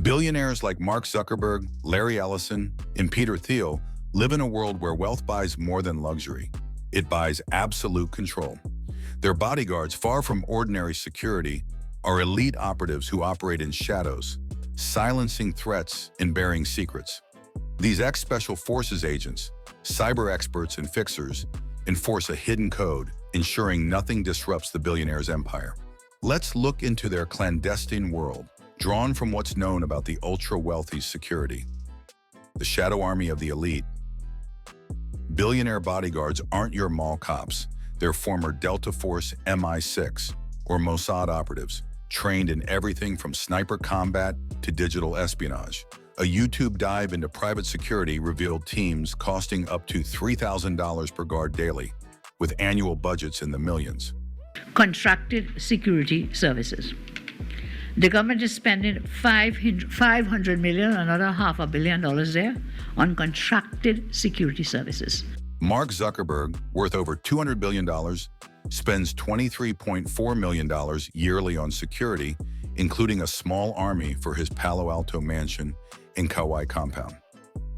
Billionaires like Mark Zuckerberg, Larry Ellison, and Peter Thiel live in a world where wealth buys more than luxury. It buys absolute control. Their bodyguards, far from ordinary security, are elite operatives who operate in shadows, silencing threats and bearing secrets. These ex-special forces agents, cyber experts and fixers, enforce a hidden code, ensuring nothing disrupts the billionaire's empire. Let's look into their clandestine world, drawn from what's known about the ultra-wealthy's security. The shadow army of the elite. Billionaire bodyguards aren't your mall cops. They're former Delta Force MI6 or Mossad operatives, trained in everything from sniper combat to digital espionage. A YouTube dive into private security revealed teams costing up to $3,000 per guard daily, with annual budgets in the millions. Contracted security services. The government is spending $500 million, another $500 million there, on contracted security services. Mark Zuckerberg, worth over $200 billion, spends $23.4 million yearly on security, including a small army for his Palo Alto mansion and Kauai compound.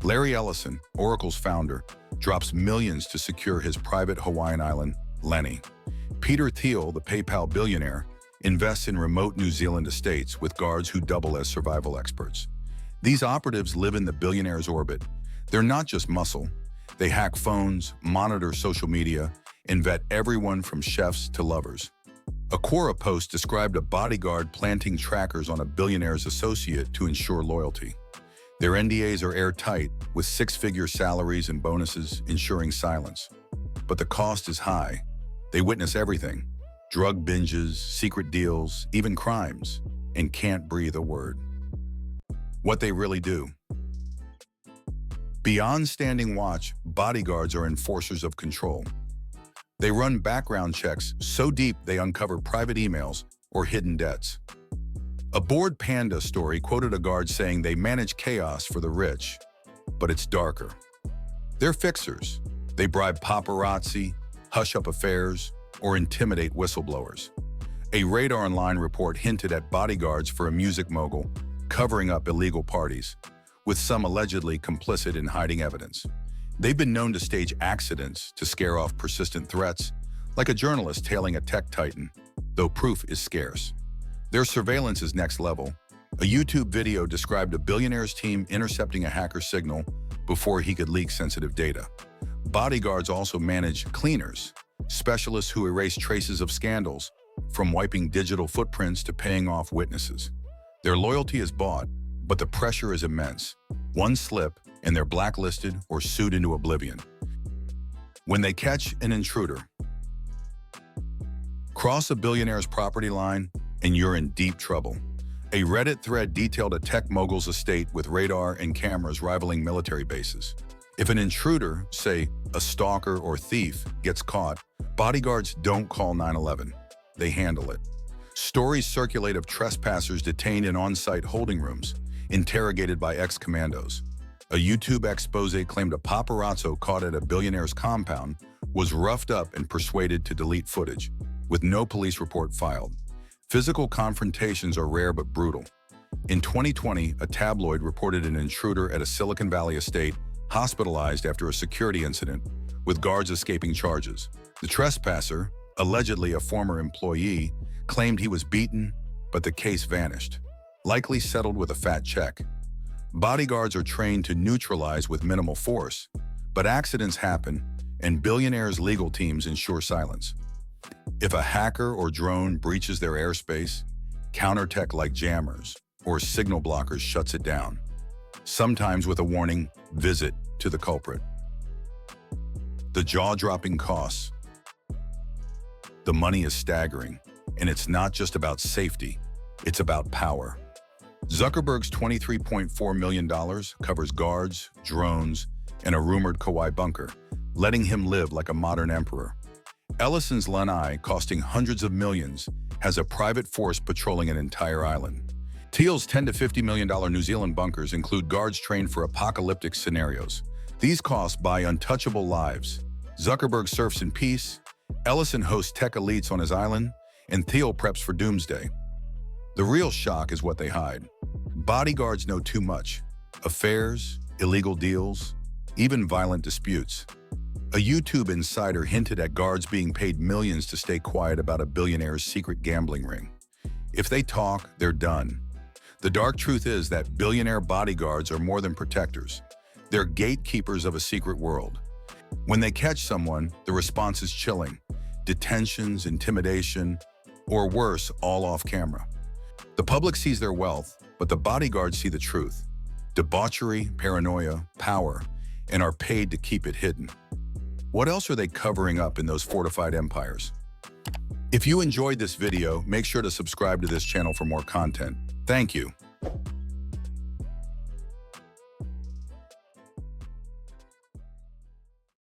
Larry Ellison, Oracle's founder, drops millions to secure his private Hawaiian island, Lenny. Peter Thiel, the PayPal billionaire, invests in remote New Zealand estates with guards who double as survival experts. These operatives live in the billionaire's orbit. They're not just muscle. They hack phones, monitor social media, and vet everyone from chefs to lovers. A Quora post described a bodyguard planting trackers on a billionaire's associate to ensure loyalty. Their NDAs are airtight, with six-figure salaries and bonuses ensuring silence. But the cost is high. They witness everything: drug binges, secret deals, even crimes, and can't breathe a word. What they really do. Beyond standing watch, bodyguards are enforcers of control. They run background checks so deep they uncover private emails or hidden debts. A Bored Panda story quoted a guard saying they manage chaos for the rich, but it's darker. They're fixers. They bribe paparazzi, hush up affairs, or intimidate whistleblowers. A Radar Online report hinted at bodyguards for a music mogul covering up illegal parties, with some allegedly complicit in hiding evidence. They've been known to stage accidents to scare off persistent threats, like a journalist tailing a tech titan, though proof is scarce. Their surveillance is next level. A YouTube video described a billionaire's team intercepting a hacker's signal before he could leak sensitive data. Bodyguards also manage cleaners, specialists who erase traces of scandals, from wiping digital footprints to paying off witnesses. Their loyalty is bought, but the pressure is immense. One slip, and they're blacklisted or sued into oblivion. When they catch an intruder, cross a billionaire's property line, and you're in deep trouble. A Reddit thread detailed a tech mogul's estate with radar and cameras rivaling military bases. If an intruder, say a stalker or thief, gets caught, bodyguards don't call 911. They handle it. Stories circulate of trespassers detained in on-site holding rooms, interrogated by ex-commandos. A YouTube expose claimed a paparazzo caught at a billionaire's compound was roughed up and persuaded to delete footage, with no police report filed. Physical confrontations are rare but brutal. In 2020, a tabloid reported an intruder at a Silicon Valley estate hospitalized after a security incident, with guards escaping charges. The trespasser, allegedly a former employee, claimed he was beaten, but the case vanished, likely settled with a fat check. Bodyguards are trained to neutralize with minimal force, but accidents happen, and billionaires' legal teams ensure silence. If a hacker or drone breaches their airspace, counter-tech like jammers or signal blockers shuts it down, sometimes with a warning, visit to the culprit. The jaw-dropping costs. The money is staggering, and it's not just about safety, it's about power. Zuckerberg's $23.4 million covers guards, drones, and a rumored Kauai bunker, letting him live like a modern emperor. Ellison's Lanai, costing hundreds of millions, has a private force patrolling an entire island. Thiel's $10 to $50 million New Zealand bunkers include guards trained for apocalyptic scenarios. These costs buy untouchable lives. Zuckerberg surfs in peace, Ellison hosts tech elites on his island, and Thiel preps for doomsday. The real shock is what they hide. Bodyguards know too much. Affairs, illegal deals, even violent disputes. A YouTube insider hinted at guards being paid millions to stay quiet about a billionaire's secret gambling ring. If they talk, they're done. The dark truth is that billionaire bodyguards are more than protectors. They're gatekeepers of a secret world. When they catch someone, the response is chilling. Detentions, intimidation, or worse, all off camera. The public sees their wealth, but the bodyguards see the truth. Debauchery, paranoia, power, and are paid to keep it hidden. What else are they covering up in those fortified empires? If you enjoyed this video, make sure to subscribe to this channel for more content. Thank you.